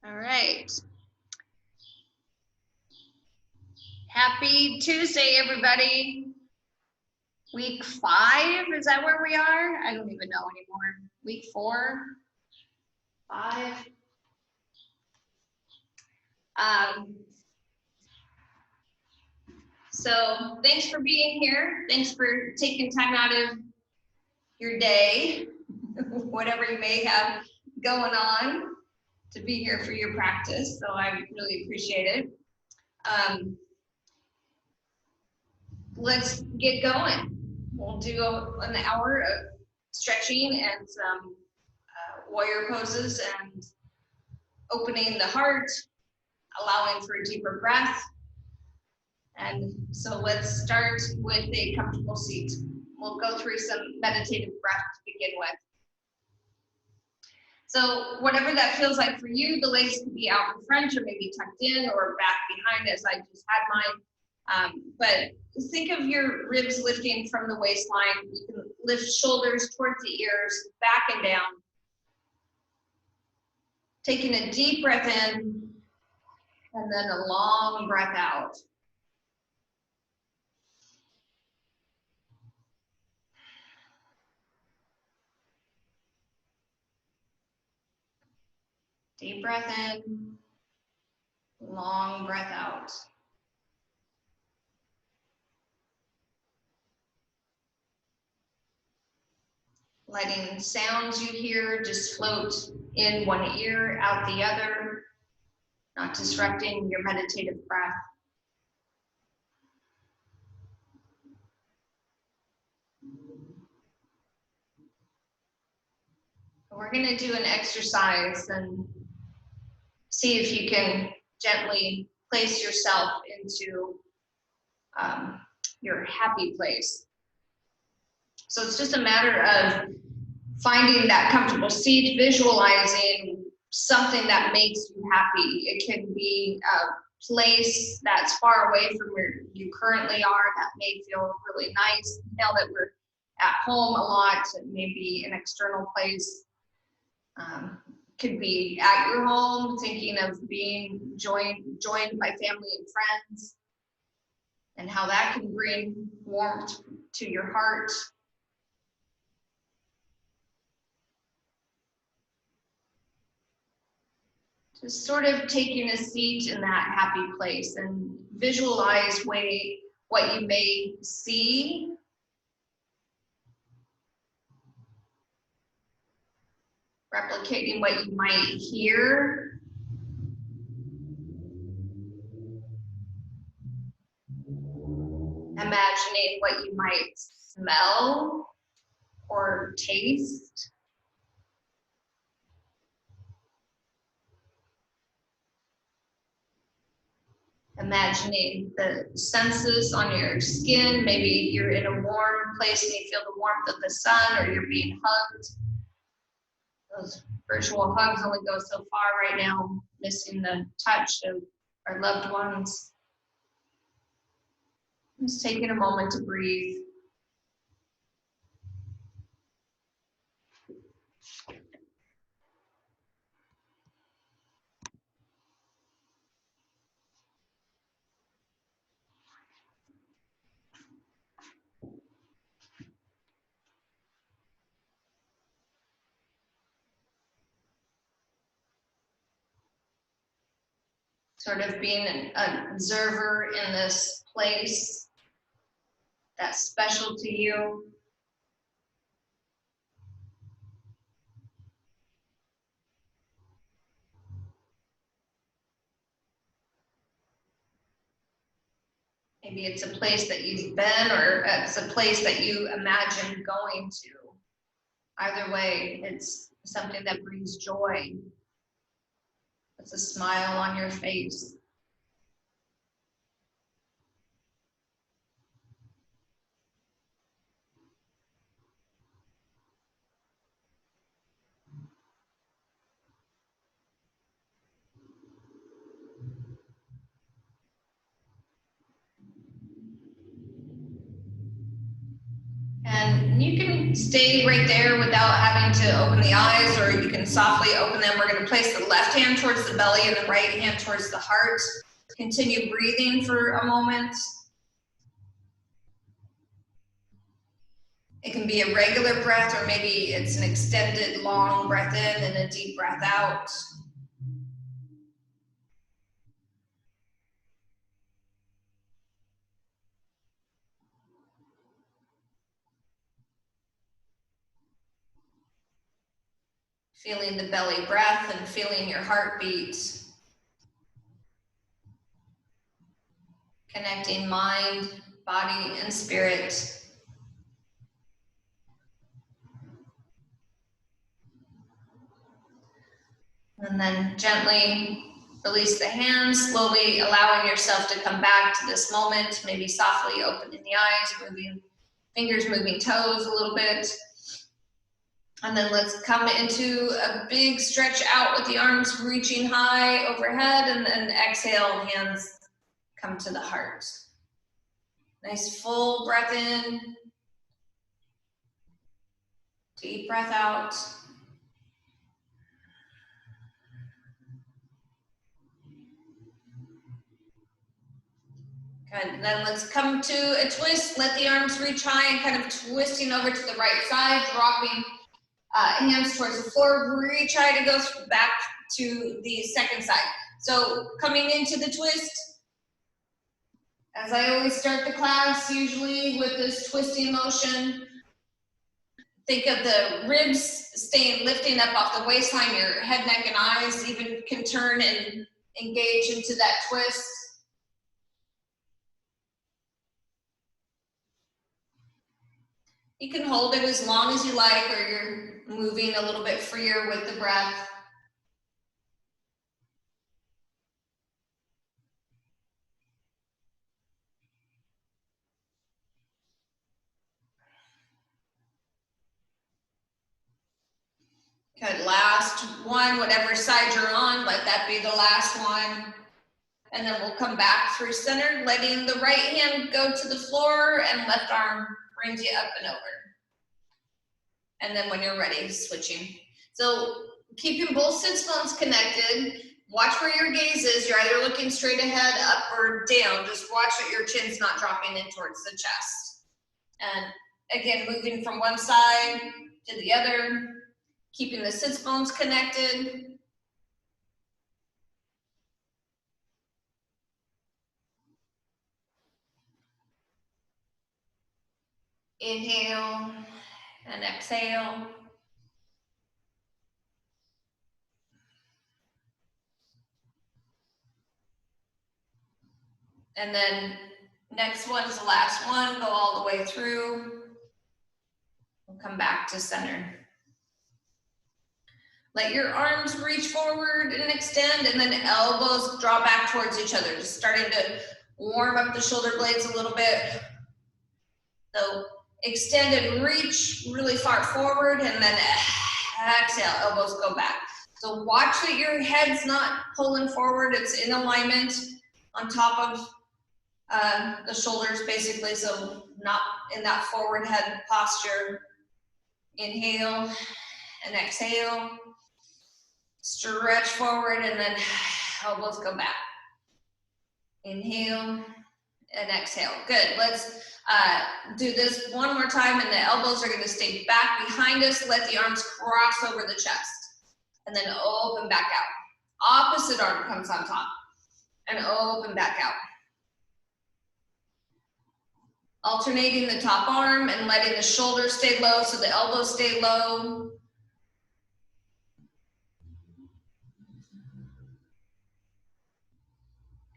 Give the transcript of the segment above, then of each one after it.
All right. Happy Tuesday, everybody. Week 5, is that where we are? I don't even know anymore. Week 4, 5. So thanks for being here. Thanks for taking time out of your day, whatever you may have going on, to be here for your practice. So I really appreciate it. Let's get going. We'll do an hour of stretching and some warrior poses and opening the heart, allowing for a deeper breath. And so let's start with a comfortable seat. We'll go through some meditative breath to begin with. So whatever that feels like for you, the legs could be out in front or maybe tucked in or back behind, as I just had mine. But think of your ribs lifting from the waistline. You can lift shoulders towards the ears, back and down. Taking a deep breath in and then a long breath out. Deep breath in, long breath out. Letting sounds you hear just float in one ear, out the other, not disrupting your meditative breath. We're going to do an exercise and see if you can gently place yourself into your happy place. So it's just a matter of finding that comfortable seat, visualizing something that makes you happy. It can be a place that's far away from where you currently are that may feel really nice. Now that we're at home a lot, it may be an external place. Could be at your home, thinking of being joined by family and friends, and how that can bring warmth to your heart. Just sort of taking a seat in that happy place and visualize what you may see. Replicating what you might hear. Imagining what you might smell or taste. Imagining the senses on your skin. Maybe you're in a warm place and you feel the warmth of the sun, or you're being hugged. Those virtual hugs only go so far right now, missing the touch of our loved ones. Just taking a moment to breathe. Sort of being an observer in this place that's special to you. Maybe it's a place that you've been, or it's a place that you imagine going to. Either way, it's something that brings joy. It's a smile on your face. And you can stay right there without having to open the eyes, or you can softly open them. We're going to place the left hand towards the belly and the right hand towards the heart. Continue breathing for a moment. It can be a regular breath, or maybe it's an extended long breath in and a deep breath out. Feeling the belly breath and feeling your heartbeat. Connecting mind, body, and spirit. And then gently release the hands, slowly allowing yourself to come back to this moment, maybe softly opening the eyes, moving fingers, moving toes a little bit. And then let's come into a big stretch out with the arms reaching high overhead, and then exhale, hands come to the heart. Nice full breath in, deep breath out. Good, then let's come to a twist. Let the arms reach high and kind of twisting over to the right side, dropping hands towards the floor. Reach high to go back to the second side. So coming into the twist, as I always start the class, usually with this twisting motion, think of the ribs lifting up off the waistline, your head, neck, and eyes even can turn and engage into that twist. You can hold it as long as you like, or you're moving a little bit freer with the breath. Good, last one, whatever side you're on, let that be the last one. And then we'll come back through center, letting the right hand go to the floor and left arm brings you up and over. And then when you're ready, switching. So keeping both sits bones connected, watch where your gaze is. You're either looking straight ahead, up, or down. Just watch that your chin's not dropping in towards the chest. And again, moving from one side to the other, keeping the sits bones connected. Inhale and exhale. And then next one is the last one, go all the way through. We'll come back to center. Let your arms reach forward and extend, and then elbows draw back towards each other, just starting to warm up the shoulder blades a little bit. So extend and reach really far forward, and then exhale, elbows go back. So watch that your head's not pulling forward, it's in alignment on top of the shoulders basically, so not in that forward head posture. Inhale and exhale. Stretch forward and then elbows go back. Inhale and exhale. Good, let's do this one more time, and the elbows are gonna stay back behind us. Let the arms cross over the chest and then open back out. Opposite arm comes on top and open back out. Alternating the top arm and letting the shoulders stay low so the elbows stay low.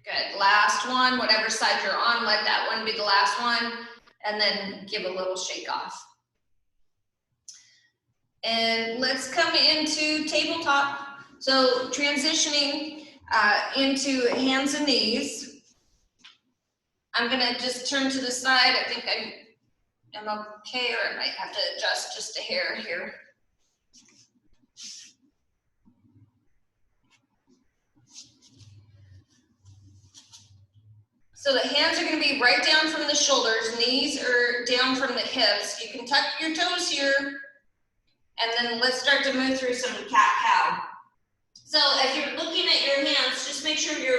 Good, last one, whatever side you're on, let that one be the last one, and then give a little shake off. And let's come into tabletop. So transitioning into hands and knees. I'm gonna just turn to the side. I think I'm okay, or I might have to adjust just a hair here. So the hands are gonna be right down from the shoulders, knees are down from the hips. You can tuck your toes here, And then let's start to move through some cat-cow. So as you're looking at your hands, just make sure your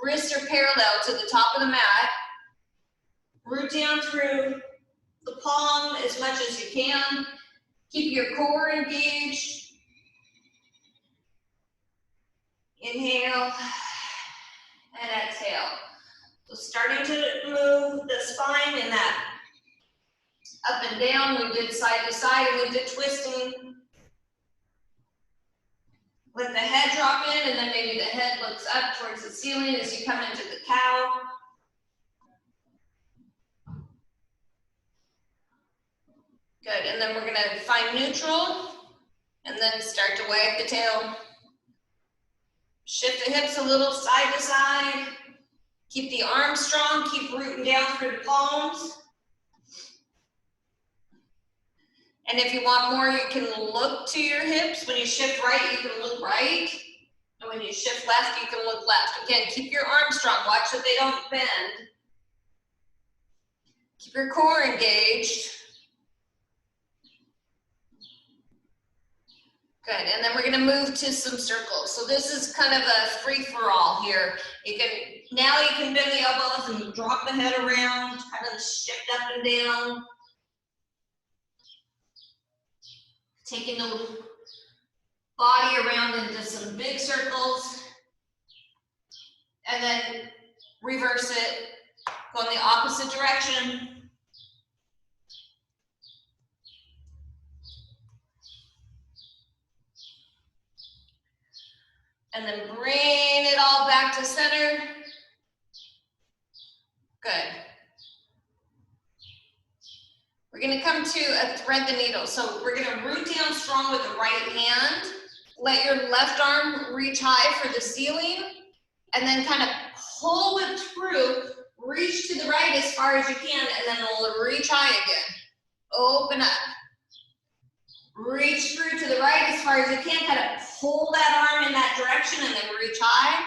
wrists are parallel to the top of the mat. Root down through the palm as much as you can. Keep your core engaged. Inhale and exhale. So starting to move the spine in that up and down. We did side to side and we did twisting. Let the head drop in and then maybe the head looks up towards the ceiling as you come into the cow. Good, and then we're gonna find neutral and then start to wag the tail. Shift the hips a little side to side. Keep the arms strong, keep rooting down through the palms. And if you want more, you can look to your hips. When you shift right, you can look right. And when you shift left, you can look left. Again, keep your arms strong. Watch that they don't bend. Keep your core engaged. Good, and then we're gonna move to some circles. So this is kind of a free-for-all here. Now you can bend the elbows and drop the head around, kind of shift up and down. Taking the body around into some big circles. And then reverse it, go in the opposite direction. And then bring it all back to center. Good. We're gonna come to a thread the needle. So we're gonna root down strong with the right hand. Let your left arm reach high for the ceiling. And then kind of pull it through. Reach to the right as far as you can. And then we'll reach high again. Open up. Reach through to the right as far as you can. Kind of pull that arm in that direction and then reach high.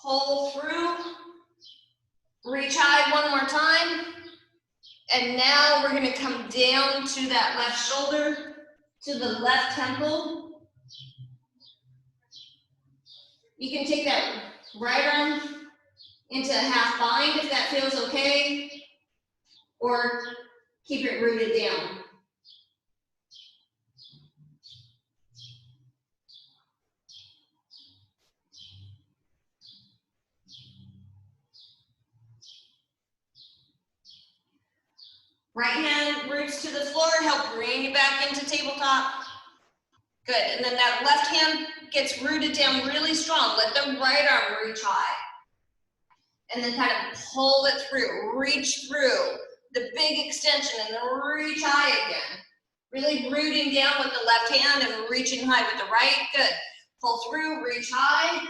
Pull through. Reach high one more time. And now we're going to come down to that left shoulder, to the left temple. You can take that right arm into a half bind if that feels okay, or keep it rooted down. Right hand roots to the floor, help bring you back into tabletop. Good, and then that left hand gets rooted down really strong. Let the right arm reach high. And then kind of pull it through, reach through. The big extension and then reach high again. Really rooting down with the left hand and reaching high with the right. Good. Pull through, reach high.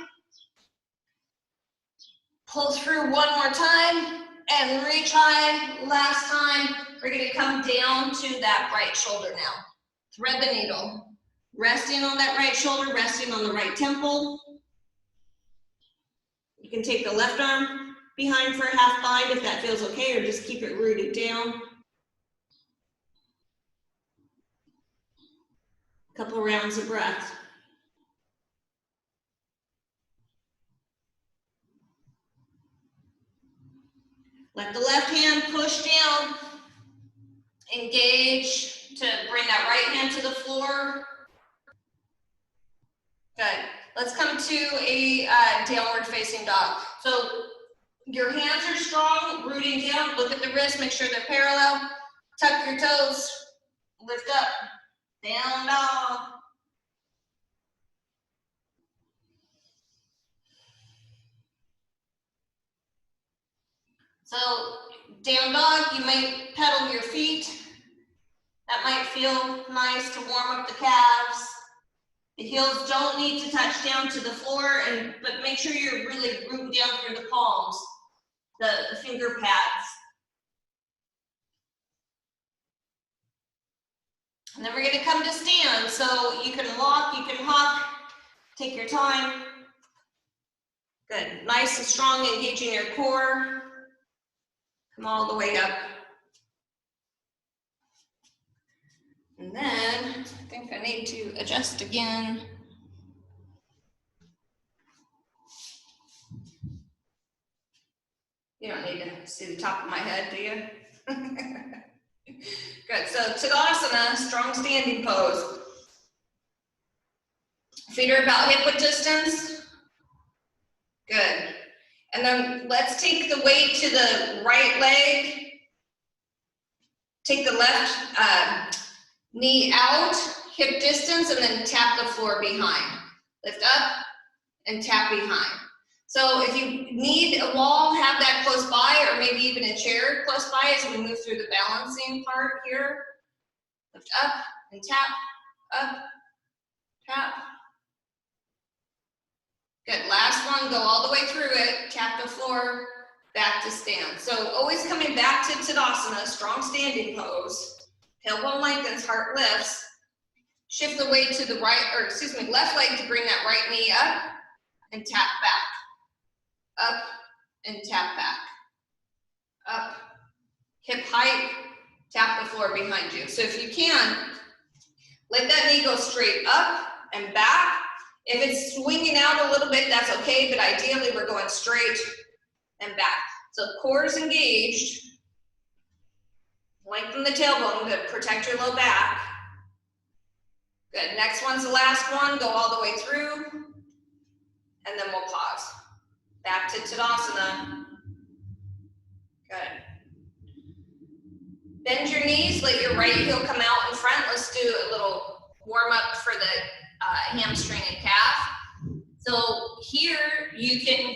Pull through one more time and reach high. Last time. We're going to come down to that right shoulder now. Thread the needle. Resting on that right shoulder, resting on the right temple. You can take the left arm behind for a half bind if that feels okay, or just keep it rooted down. A couple rounds of breath. Let the left hand push down. Engage to bring that right hand to the floor. Good. Let's come to a downward facing dog. So your hands are strong, rooting down. Look at the wrist, make sure they're parallel. Tuck your toes, lift up, down dog. So down dog, you might pedal your feet. That might feel nice to warm up the calves. The heels don't need to touch down to the floor, but make sure you're really rooting down through the palms, the finger pads. And then we're going to come to stand. So you can walk, you can hop, take your time. Good. Nice and strong, engaging your core. Come all the way up. And then I think I need to adjust again. You don't need to see the top of my head, do you? Good, so Tadasana, strong standing pose. Feet are about hip width distance. Good. And then let's take the weight to the right leg. Take the left knee out, hip distance, and then tap the floor behind. Lift up and tap behind. So if you need a wall, have that close by, or maybe even a chair close by as we move through the balancing part here. Lift up and tap, up, tap. Good, last one, go all the way through it, tap the floor, back to stand. So always coming back to Tadasana, strong standing pose. Tailbone lengthens, heart lifts. Shift the weight to the right, or excuse me, left leg to bring that right knee up and tap back. Up and tap back. Up, hip height, tap the floor behind you. So if you can, let that knee go straight up and back. If it's swinging out a little bit, that's okay, but ideally we're going straight and back. So core is engaged. Lengthen the tailbone to protect your low back. Good, next one's the last one. Go all the way through, and then we'll pause. Back to Tadasana. Good. Bend your knees, let your right heel come out in front. Let's do a little warm up for the hamstring and calf. So here you can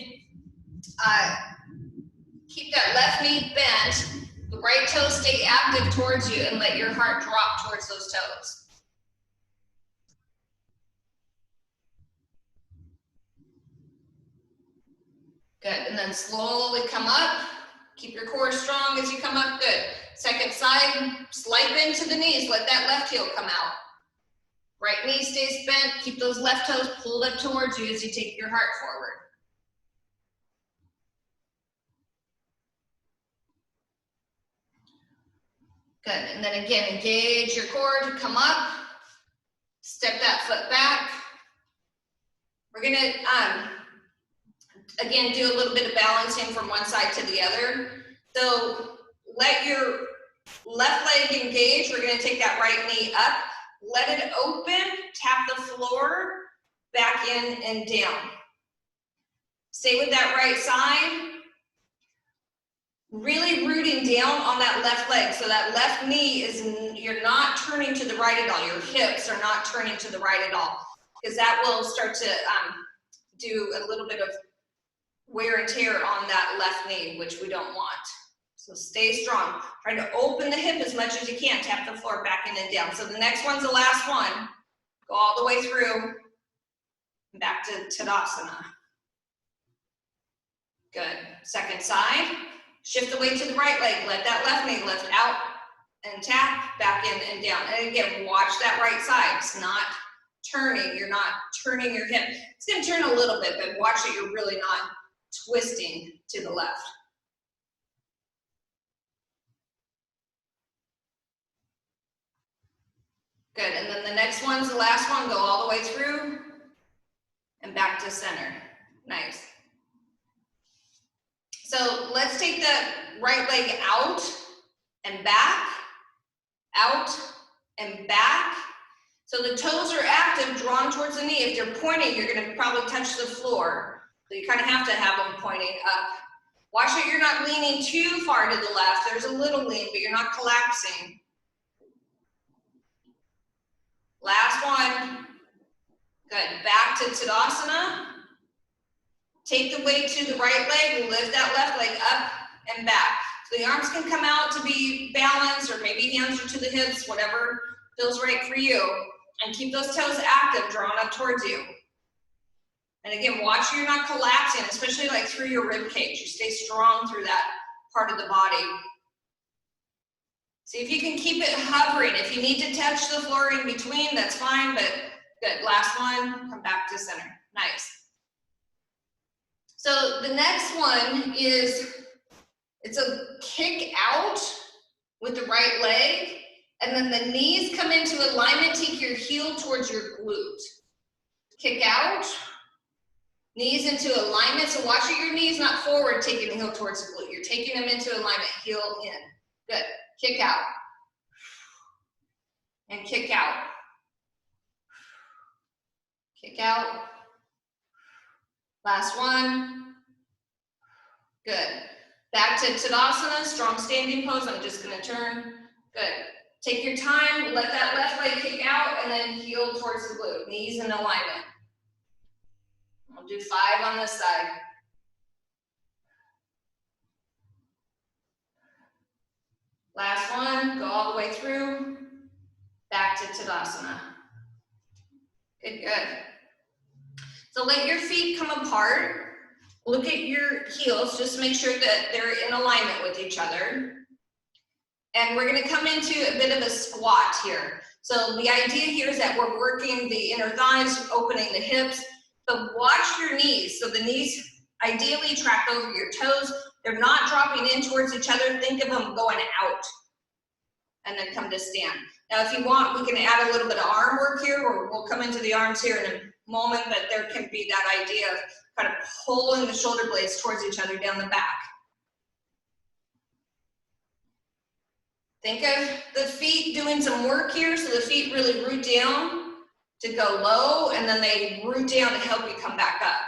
keep that left knee bent, the right toes stay active towards you, and let your heart drop towards those toes. Good, and then slowly come up. Keep your core strong as you come up, good. Second side, slight bend to the knees, let that left heel come out. Right knee stays bent, keep those left toes pulled up towards you as you take your heart forward. Good, and then again, engage your core to come up. Step that foot back. We're gonna, again, do a little bit of balancing from one side to the other. So let your left leg engage. We're gonna take that right knee up. Let it open, tap the floor, back in and down. Stay with that right side. Really rooting down on that left leg. So that left knee is, you're not turning to the right at all. Your hips are not turning to the right at all, because that will start to do a little bit of wear and tear on that left knee, which we don't want. So stay strong. Try to open the hip as much as you can. Tap the floor back in and down. So the next one's the last one. Go all the way through. Back to Tadasana. Good. Second side. Shift the weight to the right leg. Let that left knee lift out and tap back in and down. And again, watch that right side. It's not turning. You're not turning your hip. It's going to turn a little bit, but watch that you're really not twisting to the left. Good, and then the next one's the last one. Go all the way through and back to center. Nice. So let's take that right leg out and back, out and back. So the toes are active, drawn towards the knee. If you're pointing, you're gonna probably touch the floor. So you kind of have to have them pointing up. Watch that you're not leaning too far to the left. There's a little lean, but you're not collapsing. Last one. Good. Back to Tadasana. Take the weight to the right leg, lift that left leg up and back. So the arms can come out to be balanced, or maybe hands are to the hips, whatever feels right for you. And keep those toes active, drawn up towards you. And again, watch you're not collapsing, especially like through your rib cage. You stay strong through that part of the body. See if you can keep it hovering. If you need to touch the floor in between, that's fine, but good. Last one, come back to center. Nice. So the next one is, it's a kick out with the right leg. And then the knees come into alignment, take your heel towards your glute. Kick out, knees into alignment. So watch your knees not forward, taking the heel towards the glute. You're taking them into alignment, heel in. Good, kick out. And kick out. Kick out. Last one. Good. Back to Tadasana, strong standing pose. I'm just gonna turn. Good. Take your time, let that left leg kick out, and then heel towards the glute. Knees in alignment. We'll do 5 on this side. Last one, go all the way through. Back to Tadasana. Good, good. So let your feet come apart. Look at your heels, just make sure that they're in alignment with each other. And we're gonna come into a bit of a squat here. So the idea here is that we're working the inner thighs, opening the hips, but watch your knees. So the knees ideally track over your toes. They're not dropping in towards each other. Think of them going out and then come to stand. Now, if you want, we can add a little bit of arm work here, or we'll come into the arms here in a moment, but there can be that idea of kind of pulling the shoulder blades towards each other down the back. Think of the feet doing some work here, so the feet really root down to go low, and then they root down to help you come back up.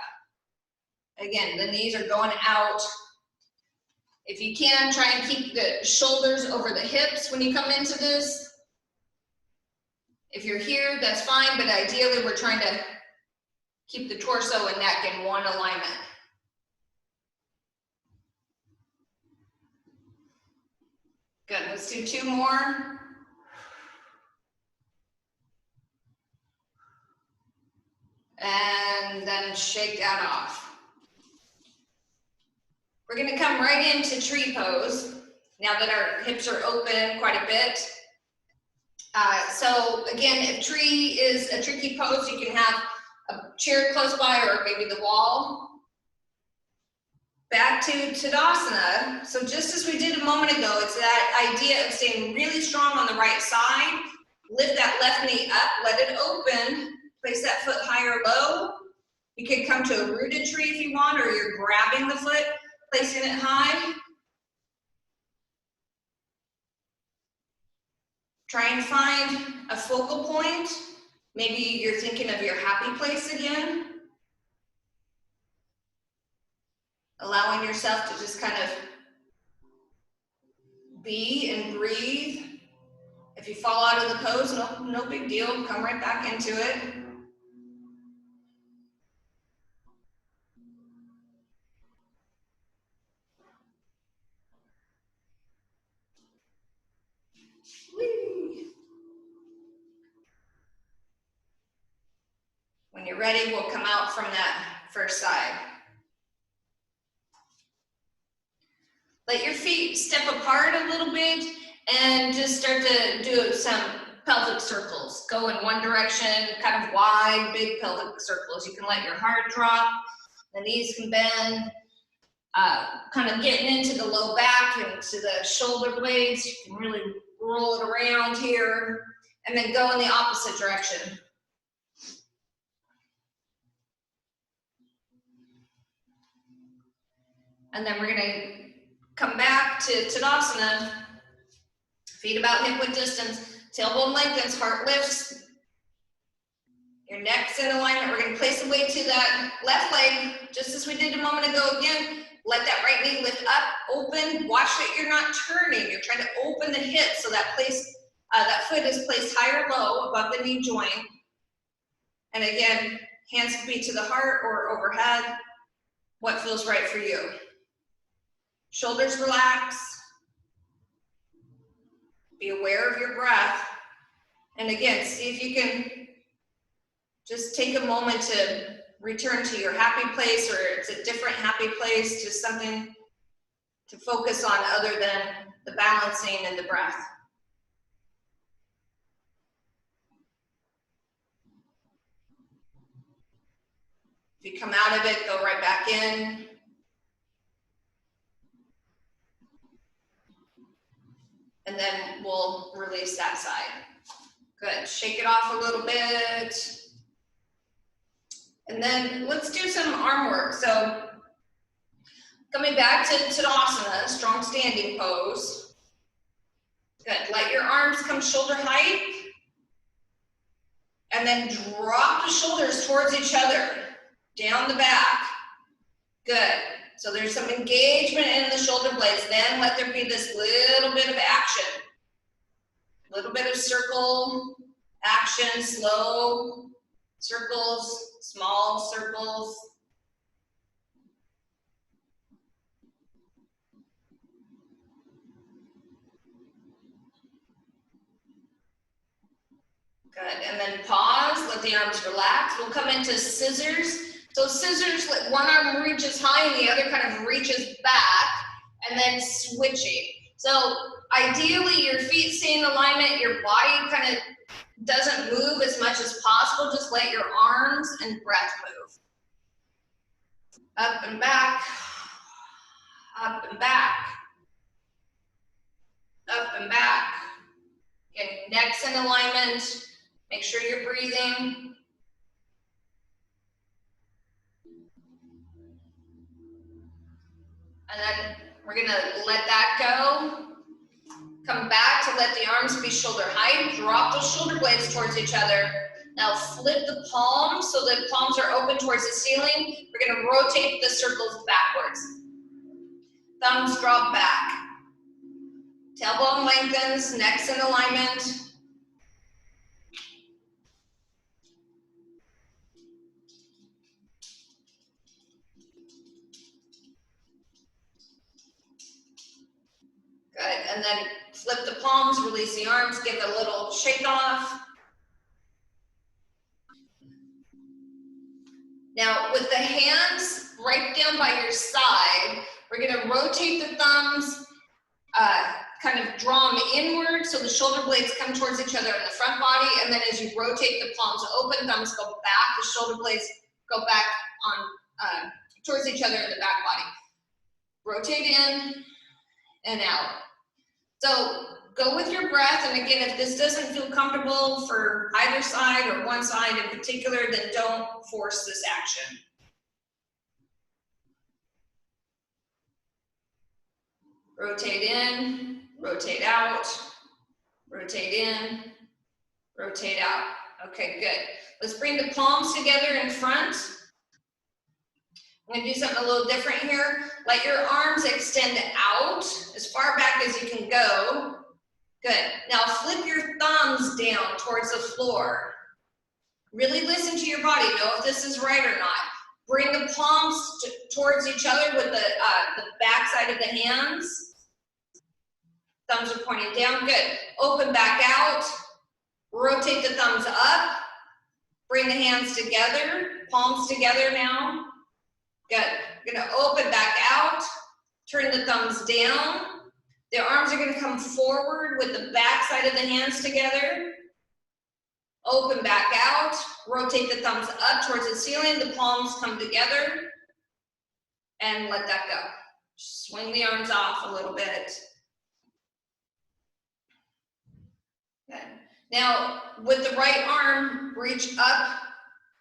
Again, the knees are going out. If you can, try and keep the shoulders over the hips when you come into this. If you're here, that's fine, but ideally we're trying to keep the torso and neck in one alignment. Good, let's do 2 more. And then shake that off. We're gonna come right into tree pose, now that our hips are open quite a bit. So again, if tree is a tricky pose, you can have a chair close by or maybe the wall. Back to Tadasana. So just as we did a moment ago, it's that idea of staying really strong on the right side. Lift that left knee up, let it open, place that foot high or low. You could come to a rooted tree if you want, or you're grabbing the foot, placing it high. Try and find a focal point. Maybe you're thinking of your happy place again. Allowing yourself to just kind of be and breathe. If you fall out of the pose, no big deal. Come right back into it. Whee. When you're ready, we'll come out from that first side. Let your feet step apart a little bit and just start to do some pelvic circles. Go in one direction, kind of wide, big pelvic circles. You can let your heart drop, the knees can bend, kind of getting into the low back and to the shoulder blades. You can really roll it around here and then go in the opposite direction. And then we're gonna come back to Tadasana, feet about hip width distance, tailbone lengthens, heart lifts, your neck's in alignment. We're gonna place the weight to that left leg, just as we did a moment ago again. Let that right knee lift up, open. Watch that you're not turning. You're trying to open the hip so that that foot is placed high or low above the knee joint. And again, hands can be to the heart or overhead. What feels right for you? Shoulders relax. Be aware of your breath. And again, see if you can just take a moment to return to your happy place, or it's a different happy place, just something to focus on other than the balancing and the breath. If you come out of it, go right back in. And then we'll release that side. Good, shake it off a little bit. And then let's do some arm work. So coming back to Tadasana, strong standing pose. Good, let your arms come shoulder height. And then drop the shoulders towards each other, down the back. Good, so there's some engagement in the shoulder blades. Then let there be this little bit of action. A little bit of circle action, slow circles, small circles. Good, and then pause, let the arms relax. We'll come into scissors. So scissors, let one arm reaches high and the other kind of reaches back, and then switching. So ideally your feet stay in alignment, your body kind of doesn't move as much as possible. Just let your arms and breath move. Up and back, up and back, up and back. Okay, neck's in alignment. Make sure you're breathing. And then we're gonna let that go. Come back to let the arms be shoulder height. Drop those shoulder blades towards each other. Now flip the palms so the palms are open towards the ceiling. We're gonna rotate the circles backwards. Thumbs drop back. Tailbone lengthens, neck's in alignment. Good, and then flip the palms, release the arms, give a little shake off. Now with the hands right down by your side, we're gonna rotate the thumbs, kind of draw them inward so the shoulder blades come towards each other in the front body, and then as you rotate the palms open, thumbs go back, the shoulder blades go back on towards each other in the back body. Rotate in and out. So go with your breath, and again, if this doesn't feel comfortable for either side or one side in particular, then don't force this action. Rotate in, rotate out, rotate in, rotate out. Okay, good. Let's bring the palms together in front. I'm gonna do something a little different here. Let your arms extend out as far back as you can go. Good. Now flip your thumbs down towards the floor. Really listen to your body. Know if this is right or not. Bring the palms towards each other with the back side of the hands. Thumbs are pointing down. Good. Open back out. Rotate the thumbs up. Bring the hands together. Palms together now. Good. Gonna open back out. Turn the thumbs down. The arms are gonna come forward with the back side of the hands together. Open back out. Rotate the thumbs up towards the ceiling. The palms come together. And let that go. Swing the arms off a little bit. Good. Now, with the right arm, reach up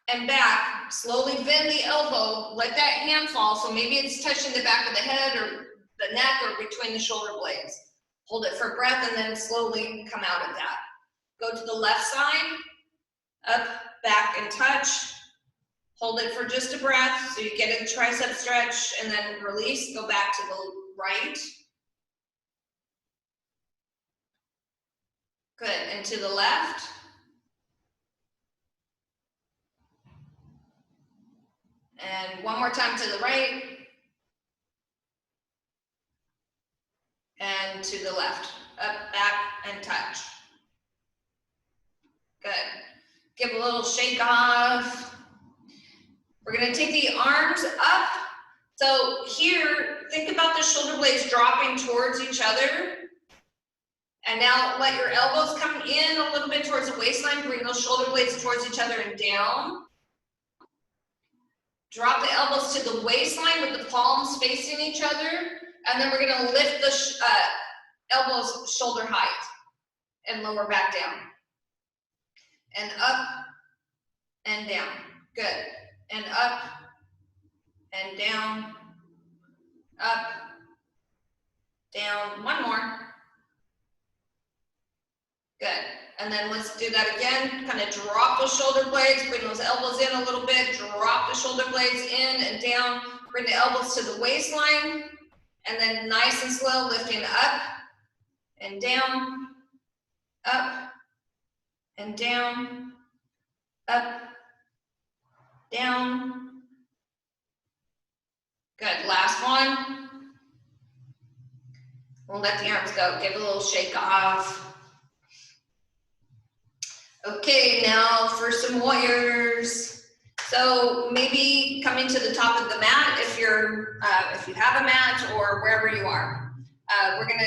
and back. Slowly bend the elbow. Let that hand fall. So maybe it's touching the back of the head or the neck or between the shoulder blades. Hold it for breath and then slowly come out of that. Go to the left side. Up, back, and touch. Hold it for just a breath so you get a tricep stretch, and then release. Go back to the right. Good, and to the left. And one more time to the right. And to the left. Up, back, and touch. Good. Give a little shake off. We're gonna take the arms up. So here, think about the shoulder blades dropping towards each other. And now let your elbows come in a little bit towards the waistline. Bring those shoulder blades towards each other and down. Drop the elbows to the waistline with the palms facing each other. And then we're gonna lift elbows shoulder height and lower back down. And up and down. Good. And up and down. Up, down. One more. Good. And then let's do that again. Kind of drop those shoulder blades, bring those elbows in a little bit, drop the shoulder blades in and down, bring the elbows to the waistline, and then nice and slow, lifting up and down, up and down, up, down. Good. Last one. We'll let the arms go. Give a little shake off. Okay, now for some warriors. So maybe coming to the top of the mat if you have a mat or wherever you are. We're gonna,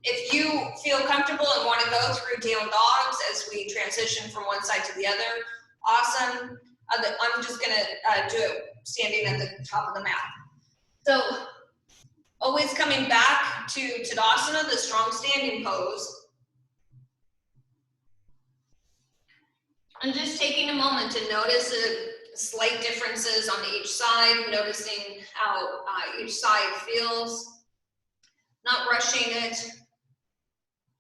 if you feel comfortable and want to go through down dogs as we transition from one side to the other, awesome. I'm just gonna do it standing at the top of the mat. So always coming back to Tadasana, the strong standing pose. And just taking a moment to notice the slight differences on each side, noticing how each side feels, not rushing it.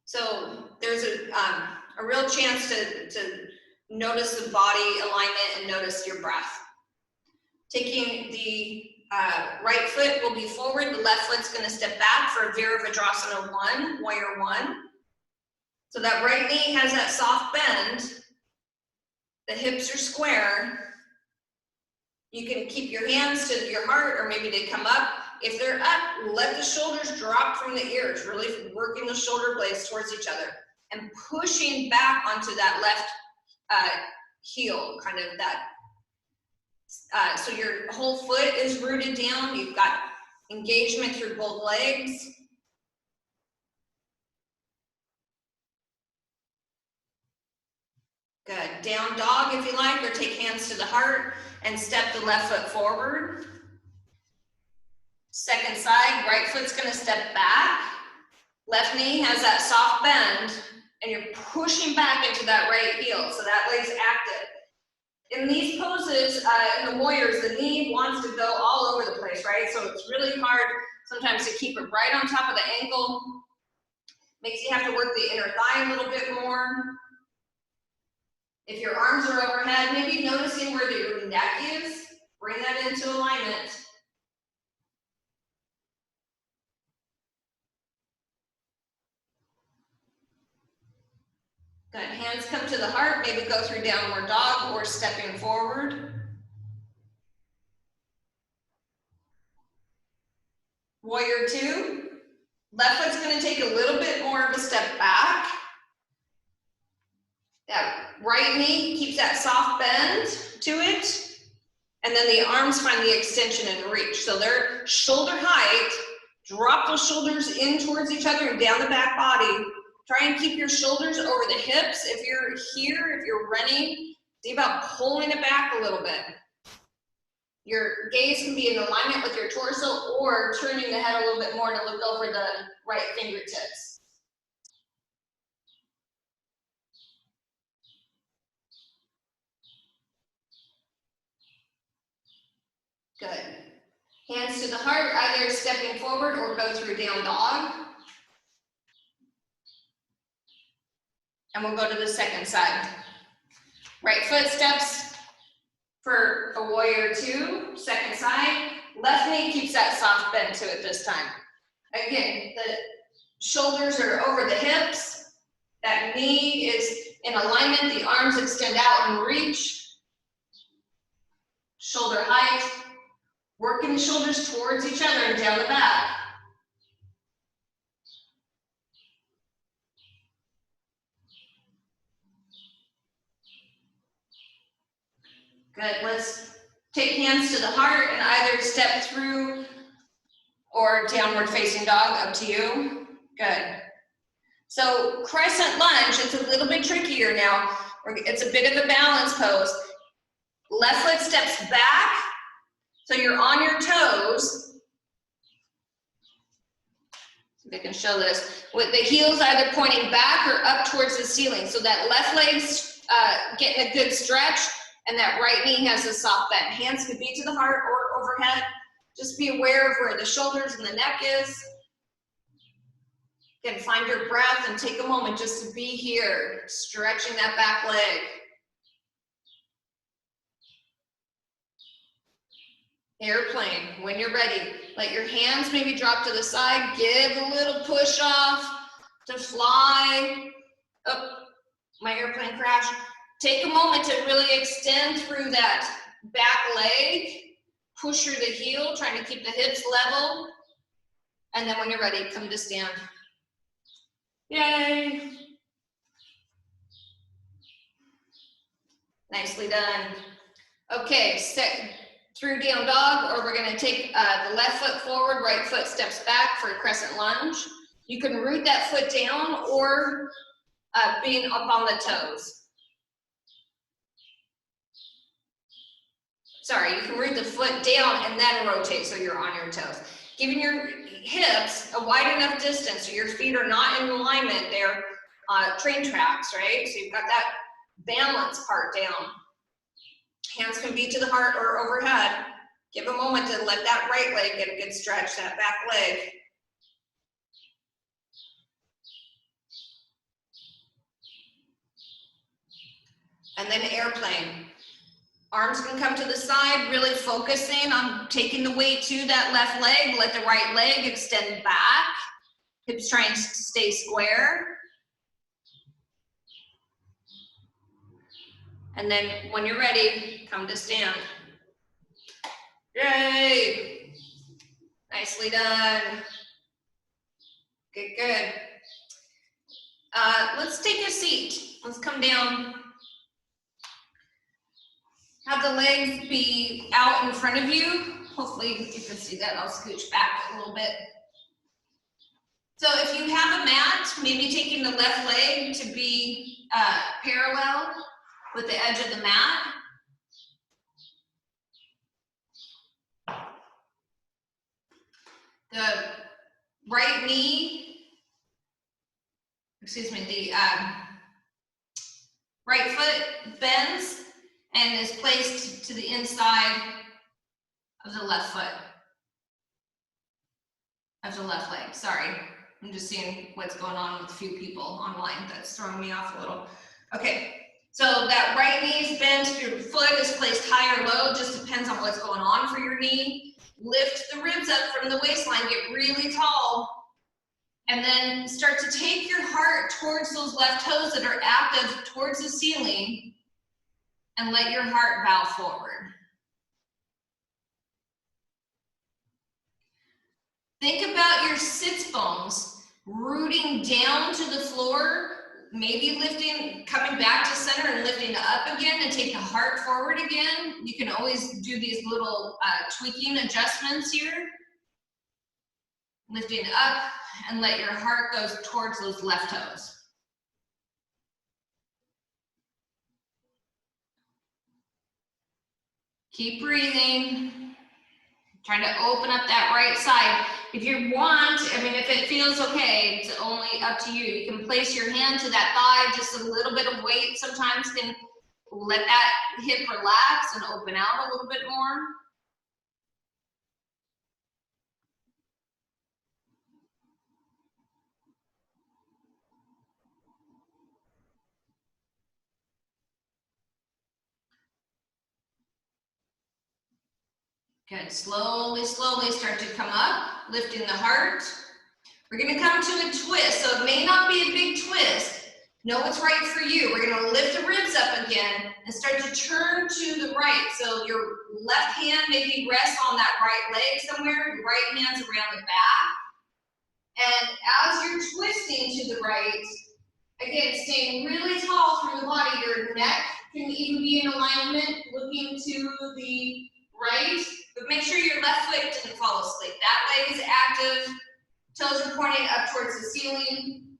So there's a real chance to notice the body alignment and notice your breath. Taking the right foot will be forward, the left foot's gonna step back for Virabhadrasana 1, Warrior 1. So that right knee has that soft bend. The hips are square. You can keep your hands to your heart or maybe they come up. If they're up, let the shoulders drop from the ears, really working the shoulder blades towards each other and pushing back onto that left heel, kind of that. So your whole foot is rooted down. You've got engagement through both legs. Good. Down dog if you like, or take hands to the heart and step the left foot forward. Second side, right foot's gonna step back. Left knee has that soft bend and you're pushing back into that right heel, so that leg's active. In these poses, in the warriors, the knee wants to go all over the place, right? So it's really hard sometimes to keep it right on top of the ankle. Makes you have to work the inner thigh a little bit more. If your arms are overhead, maybe noticing where your neck is, bring that into alignment. Good, hands come to the heart, maybe go through downward dog or stepping forward. Warrior 2, left foot's gonna take a little bit more of a step back. That right knee keeps that soft bend to it. And then the arms find the extension and reach. So they're shoulder height, drop those shoulders in towards each other and down the back body. Try and keep your shoulders over the hips. If you're here, if you're running, see about pulling it back a little bit. Your gaze can be in alignment with your torso or turning the head a little bit more to look over the right fingertips. Good. Hands to the heart, either stepping forward or go through down dog. And we'll go to the second side. Right foot steps for a warrior 2, second side. Left knee keeps that soft bend to it this time. Again, the shoulders are over the hips. That knee is in alignment. The arms extend out and reach. Shoulder height. Working the shoulders towards each other and down the back. Good, let's take hands to the heart and either step through or downward facing dog, up to you. Good. So crescent lunge, it's a little bit trickier now. It's a bit of a balance pose. Left leg steps back. So you're on your toes. if I can show this, with the heels either pointing back or up towards the ceiling. So that left leg's getting a good stretch, and that right knee has a soft bend. Hands could be to the heart or overhead. Just be aware of where the shoulders and the neck is. Again, find your breath and take a moment just to be here, stretching that back leg. Airplane, when you're ready, let your hands maybe drop to the side, give a little push off to fly. Oh, my airplane crashed. Take a moment to really extend through that back leg, push through the heel, trying to keep the hips level. And then when you're ready, come to stand. Yay. Nicely done. Okay, step through down dog, or we're gonna take the left foot forward, right foot steps back for a crescent lunge. You can root that foot down or being up on the toes. Sorry, you can root the foot down and then rotate so you're on your toes. Giving your hips a wide enough distance so your feet are not in alignment. They're train tracks, right? So you've got that balance part down. Hands can be to the heart or overhead. Give a moment to let that right leg get a good stretch, that back leg. And then airplane. Arms can come to the side, really focusing on taking the weight to that left leg. Let the right leg extend back. Hips trying to stay square. And then when you're ready, come to stand. Yay! Nicely done. Good, good. Let's take a seat. Let's come down. Have the legs be out in front of you. Hopefully you can see that. I'll scooch back a little bit. So if you have a mat, maybe taking the left leg to be parallel with the edge of the mat. The right knee, excuse me, the right foot bends and is placed to the inside of the left foot, of the left leg. Sorry, I'm just seeing what's going on with a few people online. That's throwing me off a little. Okay, so that right knee is bent, your foot is placed high or low, just depends on what's going on for your knee. Lift the ribs up from the waistline, get really tall, and then start to take your heart towards those left toes that are active towards the ceiling, and let your heart bow forward. Think about your sits bones rooting down to the floor, maybe lifting, coming back to center and lifting up again, and take the heart forward again. You can always do these little tweaking adjustments here. Lifting up and let your heart go towards those left toes. Keep breathing. Trying to open up that right side. If you want, I mean, if it feels okay, it's only up to you. You can place your hand to that thigh, just a little bit of weight sometimes can let that hip relax and open out a little bit more. Good, slowly, slowly start to come up, lifting the heart. We're gonna come to a twist, so it may not be a big twist. Know what's right for you. We're gonna lift the ribs up again and start to turn to the right. So your left hand maybe rests on that right leg somewhere, your right hand's around the back. And as you're twisting to the right, again, staying really tall through the body, your neck can even be in alignment, looking to the right, but make sure your left foot doesn't fall asleep. That leg is active, toes are pointing up towards the ceiling.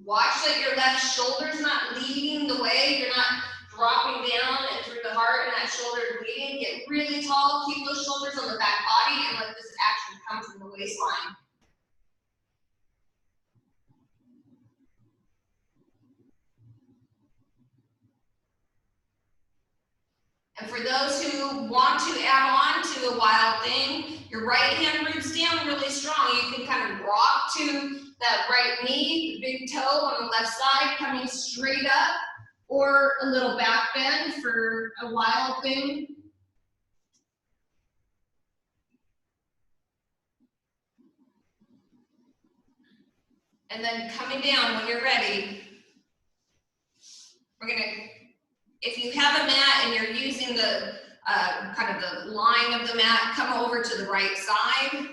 Watch that your left shoulder's not leading the way, you're not dropping down and through the heart and that shoulder leading. Get really tall, keep those shoulders on the back body, and let this action come from the waistline. want to add on to a wild thing, your right hand roots down really strong. You can kind of rock to that right knee, the big toe on the left side coming straight up, or a little back bend for a wild thing. And then coming down when you're ready. We're gonna, if you have a mat and you're using the kind of the line of the mat, come over to the right side.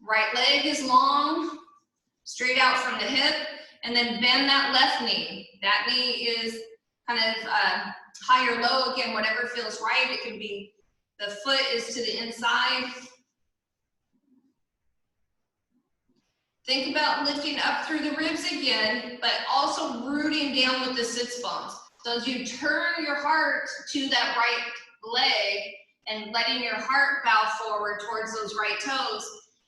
Right leg is long, straight out from the hip, and then bend that left knee. That knee is kind of high or low, again, whatever feels right. It can be, the foot is to the inside. Think about lifting up through the ribs again, but also rooting down with the sits bones. So as you turn your heart to that right leg and letting your heart bow forward towards those right toes,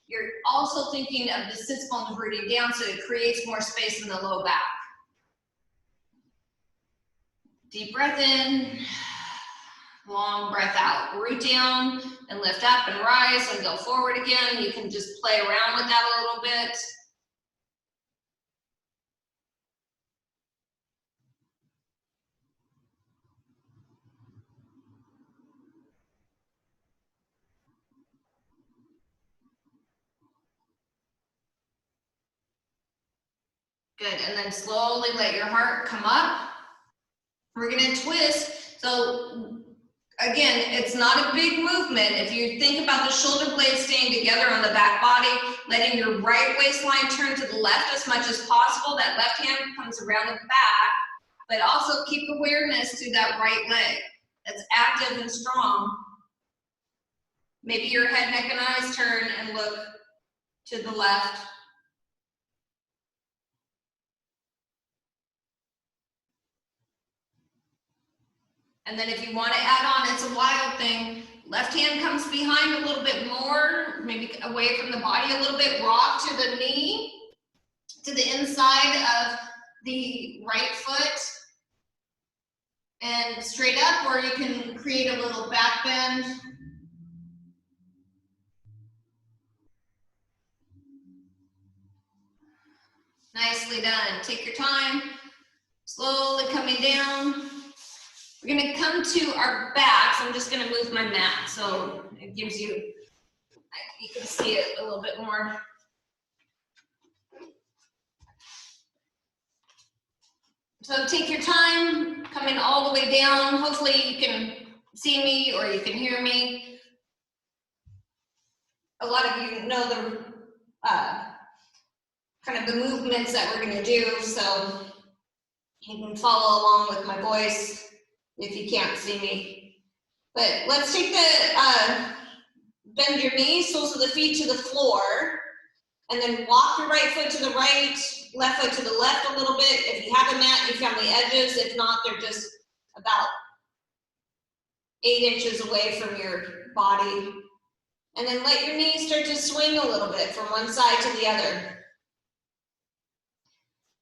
you're also thinking of the sits bones rooting down, so it creates more space in the low back. Deep breath in, long breath out. Root down and lift up and rise and go forward again. You can just play around with that a little bit. Good, and then slowly let your heart come up. We're gonna twist. So again, it's not a big movement. If you think about the shoulder blades staying together on the back body, letting your right waistline turn to the left as much as possible. That left hand comes around the back, but also keep awareness to that right leg that's active and strong. Maybe your head, neck, and eyes turn and look to the left. And then if you want to add on, it's a wild thing. Left hand comes behind a little bit more, maybe away from the body a little bit. Rock to the knee, to the inside of the right foot. And straight up, or you can create a little back bend. Nicely done. Take your time. Slowly coming down. We're gonna come to our backs. I'm just gonna move my mat so it gives you, you can see it a little bit more. So take your time, coming all the way down. Hopefully you can see me or you can hear me. A lot of you know the kind of the movements that we're gonna do, so you can follow along with my voice if you can't see me. But let's take the, bend your knees, soles of the feet to the floor, and then walk your right foot to the right, left foot to the left a little bit. If you have a mat, you found the edges. If not, they're just about 8 inches away from your body. And then let your knees start to swing a little bit from one side to the other.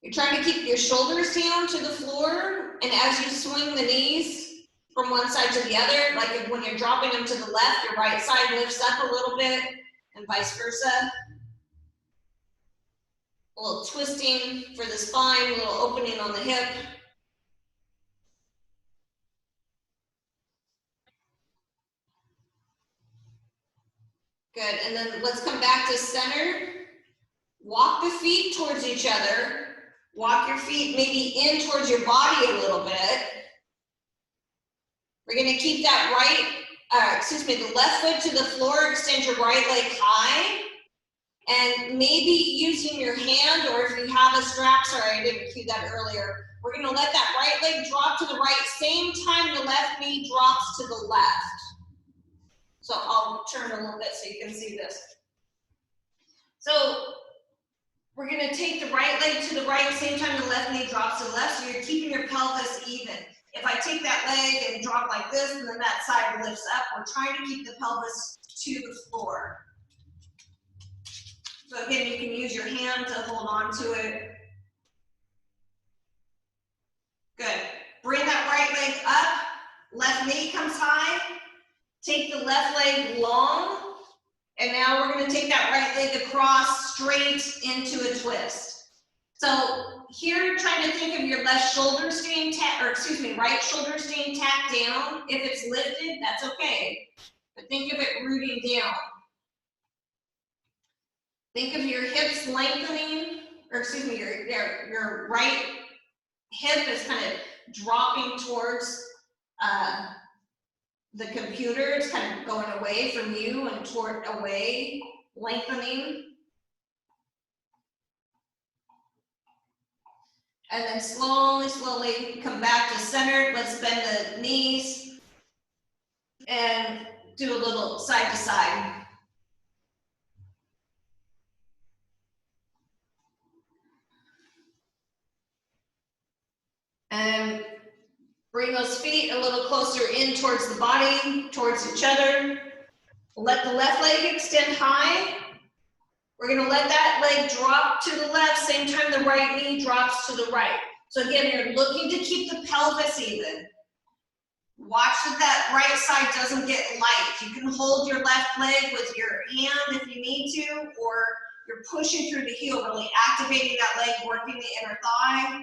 You're trying to keep your shoulders down to the floor, and as you swing the knees from one side to the other, like when you're dropping them to the left, your right side lifts up a little bit, and vice versa. A little twisting for the spine, a little opening on the hip. Good, and then let's come back to center. Walk the feet towards each other. Walk your feet maybe in towards your body a little bit. We're gonna keep that the left foot to the floor, extend your right leg high. And maybe using your hand, or if you have a strap, sorry, I didn't cue that earlier. We're gonna let that right leg drop to the right, same time the left knee drops to the left. So I'll turn a little bit so you can see this. So we're gonna take the right leg to the right, same time the left knee drops to the left, so you're keeping your pelvis even. If I take that leg and drop like this, and then that side lifts up, we're trying to keep the pelvis to the floor. So again, you can use your hand to hold on to it. Good. Bring that right leg up, left knee comes high, Take the left leg long, and now we're gonna take that right leg across straight into a twist. So here you're trying to think of your left shoulder staying right shoulder staying tacked down. If it's lifted, that's okay. But think of it rooting down. Think of your hips lengthening, or your right hip is kind of dropping towards the computer. It's kind of going away from you and toward away, lengthening. And then slowly, slowly come back to center. Let's bend the knees and do a little side to side. And bring those feet a little closer in towards the body, towards each other. Let the left leg extend high. We're gonna let that leg drop to the left, same time the right knee drops to the right. So again, you're looking to keep the pelvis even. Watch that right side doesn't get light. You can hold your left leg with your hand if you need to, or you're pushing through the heel, really activating that leg, working the inner thigh.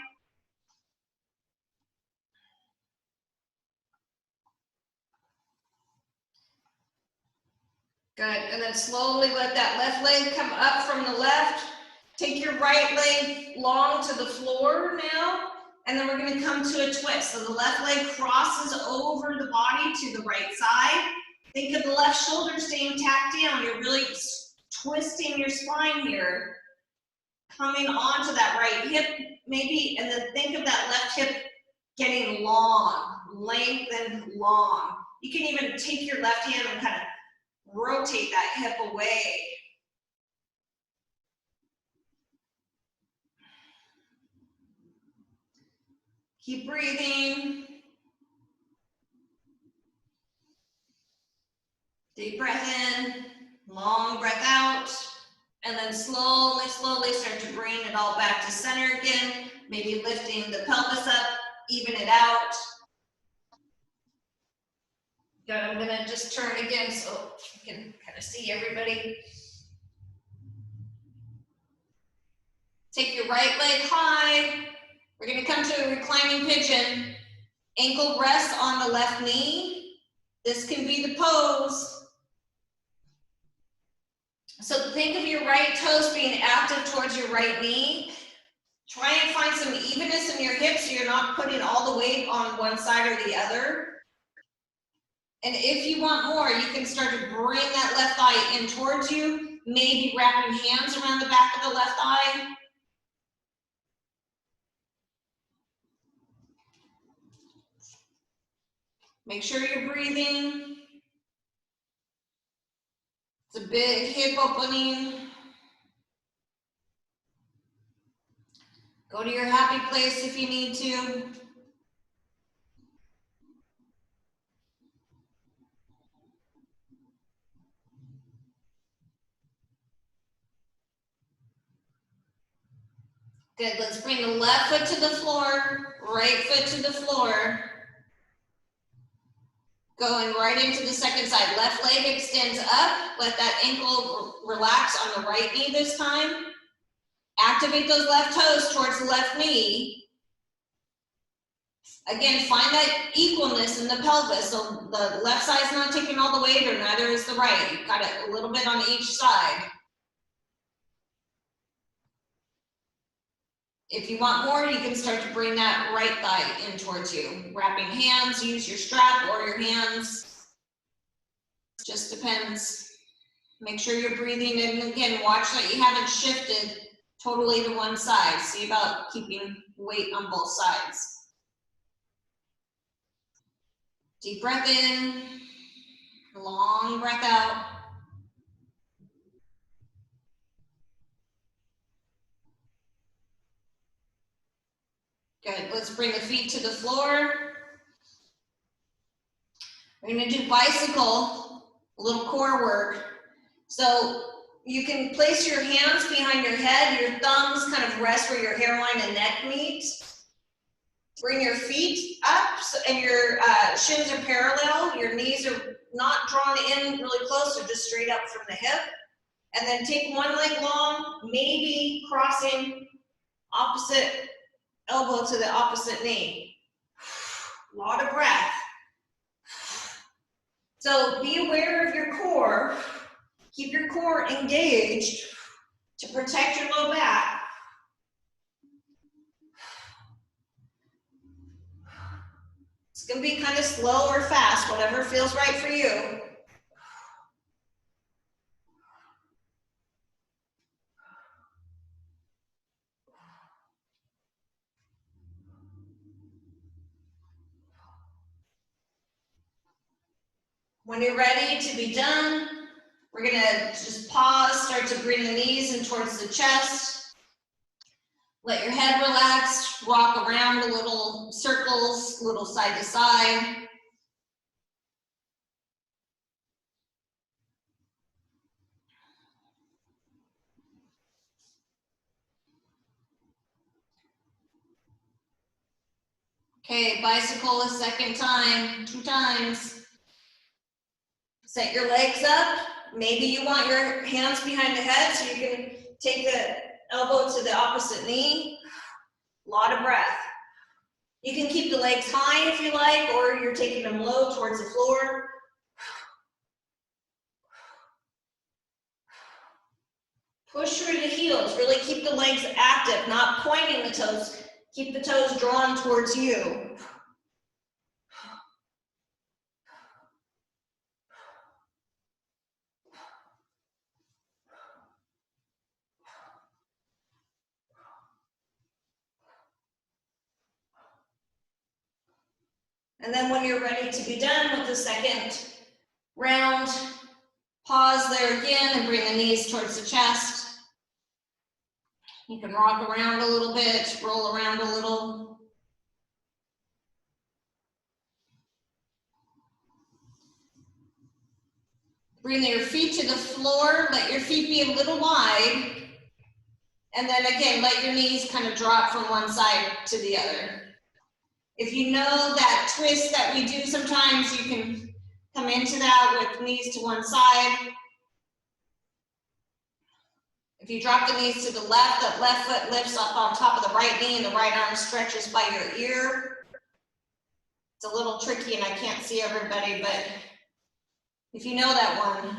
Good, and then slowly let that left leg come up from the left. Take your right leg long to the floor now, and then we're gonna come to a twist. So the left leg crosses over the body to the right side. Think of the left shoulder staying tacked down. You're really twisting your spine here. Coming onto that right hip, maybe, and then think of that left hip getting long, lengthened, long. You can even take your left hand and kind of rotate that hip away. Keep breathing. Deep breath in, long breath out, and then slowly, slowly start to bring it all back to center again. Maybe lifting the pelvis up, even it out. Good, I'm gonna just turn again so you can kind of see everybody. Take your right leg high. We're gonna come to a reclining pigeon. Ankle rests on the left knee. This can be the pose. So think of your right toes being active towards your right knee. Try and find some evenness in your hips so you're not putting all the weight on one side or the other. And if you want more, you can start to bring that left thigh in towards you, maybe wrapping hands around the back of the left thigh. Make sure you're breathing. It's a big hip opening. Go to your happy place if you need to. Good, let's bring the left foot to the floor, right foot to the floor. Going right into the second side. Left leg extends up. Let that ankle relax on the right knee this time. Activate those left toes towards the left knee. Again, find that equalness in the pelvis. So the left side's not taking all the weight, or neither is the right. You've got it a little bit on each side. If you want more, you can start to bring that right thigh in towards you. Wrapping hands, use your strap or your hands. Just depends. Make sure you're breathing, and again, watch that you haven't shifted totally to one side. See about keeping weight on both sides. Deep breath in, long breath out. Good, let's bring the feet to the floor. We're gonna do bicycle, a little core work. So you can place your hands behind your head, your thumbs kind of rest where your hairline and neck meet. Bring your feet up and your shins are parallel. Your knees are not drawn in really close, so just straight up from the hip. And then take one leg long, maybe crossing opposite elbow to the opposite knee. A lot of breath. So be aware of your core. Keep your core engaged to protect your low back. It's going to be kind of slow or fast, whatever feels right for you. When you're ready to be done, we're going to just pause, start to bring the knees in towards the chest. Let your head relax, rock around a little circles, little side to side. Okay, bicycle a second time, 2 times. Set your legs up. Maybe you want your hands behind the head so you can take the elbow to the opposite knee. A lot of breath. You can keep the legs high if you like, or you're taking them low towards the floor. Push through the heels. Really keep the legs active, not pointing the toes. Keep the toes drawn towards you. And then when you're ready to be done with the second round, pause there again and bring the knees towards the chest. You can rock around a little bit, roll around a little. Bring your feet to the floor, let your feet be a little wide. And then again, let your knees kind of drop from one side to the other. If you know that twist that we do sometimes, you can come into that with knees to one side. If you drop the knees to the left, that left foot lifts up on top of the right knee and the right arm stretches by your ear. It's a little tricky and I can't see everybody, but if you know that one,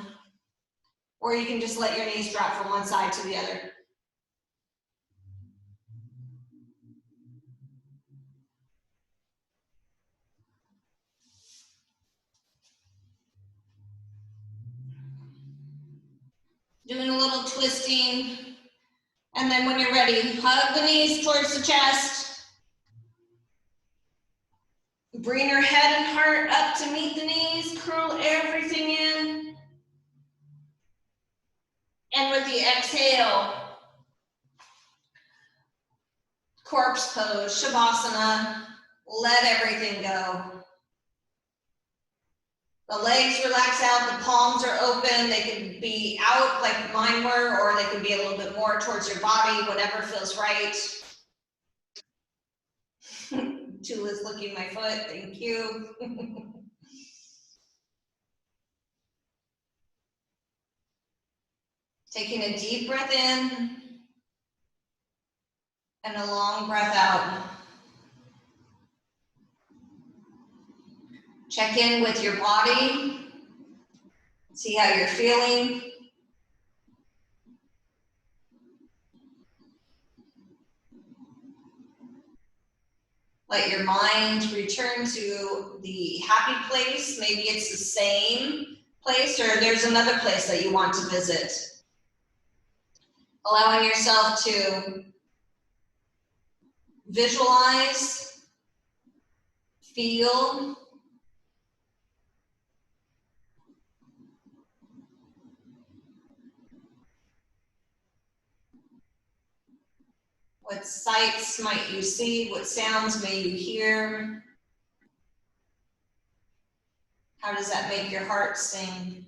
or you can just let your knees drop from one side to the other. Doing a little twisting. And then when you're ready, hug the knees towards the chest. Bring your head and heart up to meet the knees, curl everything in. And with the exhale, corpse pose, Shavasana, let everything go. The legs relax out, the palms are open, they can be out like mine were, or they can be a little bit more towards your body, whatever feels right. Tula's licking my foot, thank you. Taking a deep breath in and a long breath out. Check in with your body. See how you're feeling. Let your mind return to the happy place. Maybe it's the same place or there's another place that you want to visit. Allowing yourself to visualize, feel, what sights might you see? What sounds may you hear? How does that make your heart sing?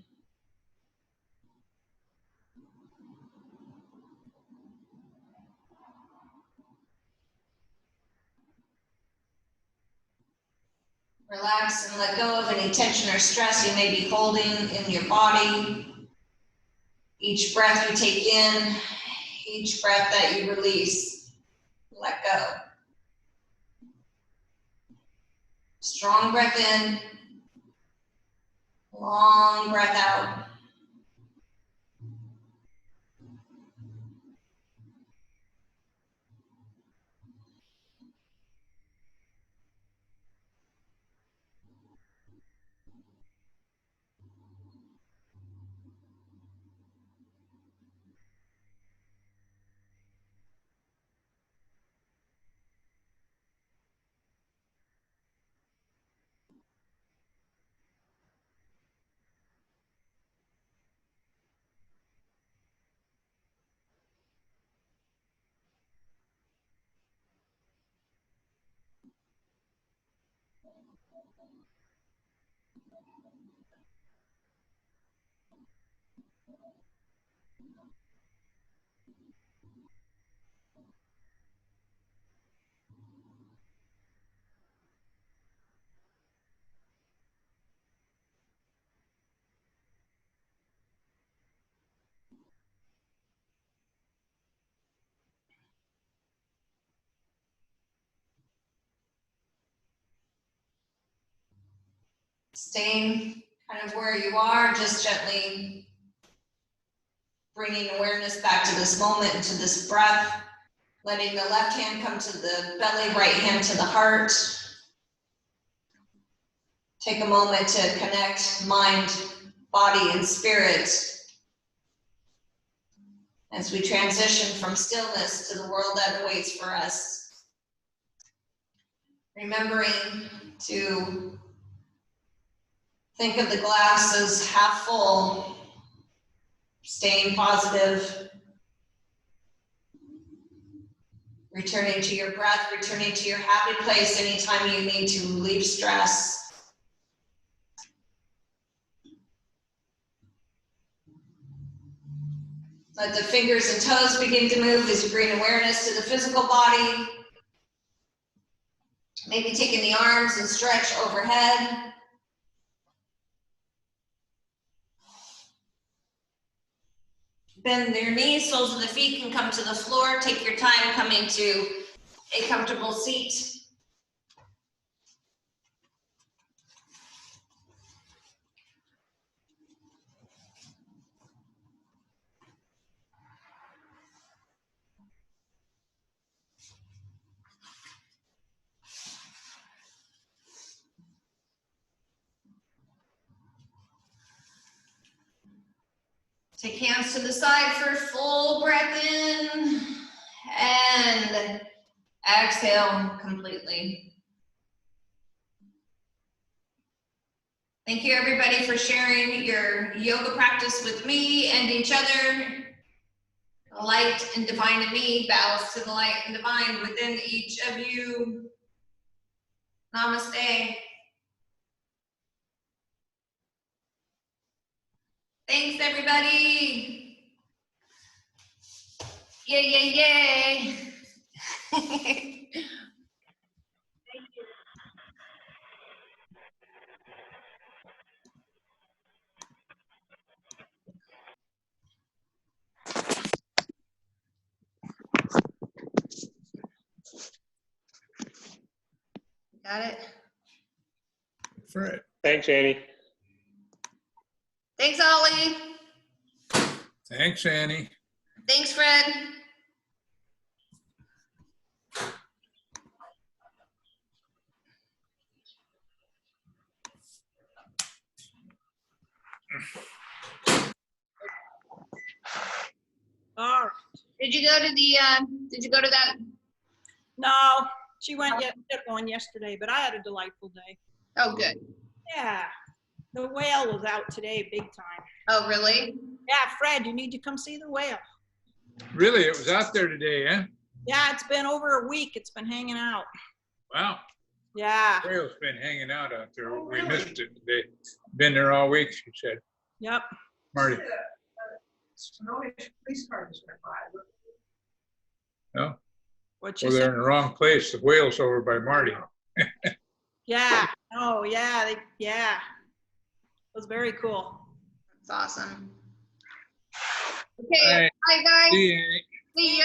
Relax and let go of any tension or stress you may be holding in your body. Each breath you take in, each breath that you release, let go. Strong breath in, long breath out. Staying kind of where you are, just gently bringing awareness back to this moment and to this breath, letting the left hand come to the belly, right hand to the heart. Take a moment to connect mind, body, and spirit as we transition from stillness to the world that awaits for us. Remembering to think of the glass as half full, staying positive, returning to your breath, returning to your happy place anytime you need to relieve stress. Let the fingers and toes begin to move as you bring awareness to the physical body. Maybe taking the arms and stretch overhead. Bend your knees, soles of the feet can come to the floor. Take your time coming to a comfortable seat. Take hands to the side for a full breath in and exhale completely. Thank you everybody for sharing your yoga practice with me and each other. Light and divine in me bows to the light and divine within each of you. Namaste. Thanks everybody. Yay, yay, yay. Got it? Fred. Thanks, Annie. Thanks, Ollie. Thanks, Annie. Thanks, Fred. All right. Did you go to that? No, she went one yesterday, but I had a delightful day. Oh, good. Yeah, the whale was out today, big time. Oh, really? Yeah, Fred, you need to come see the whale. Really, it was out there today, eh? Yeah, it's been over a week. It's been hanging out. Wow. Yeah. Whale's been hanging out there. Oh, we missed it today. Been there all week, she said. Yep. Marty. Police car just went by. No? What you Well, they're said? in the wrong place. The whale's over by Marty. Yeah, Oh, yeah, yeah. It was very cool. That's awesome. All Okay, right. bye guys. See ya. See ya.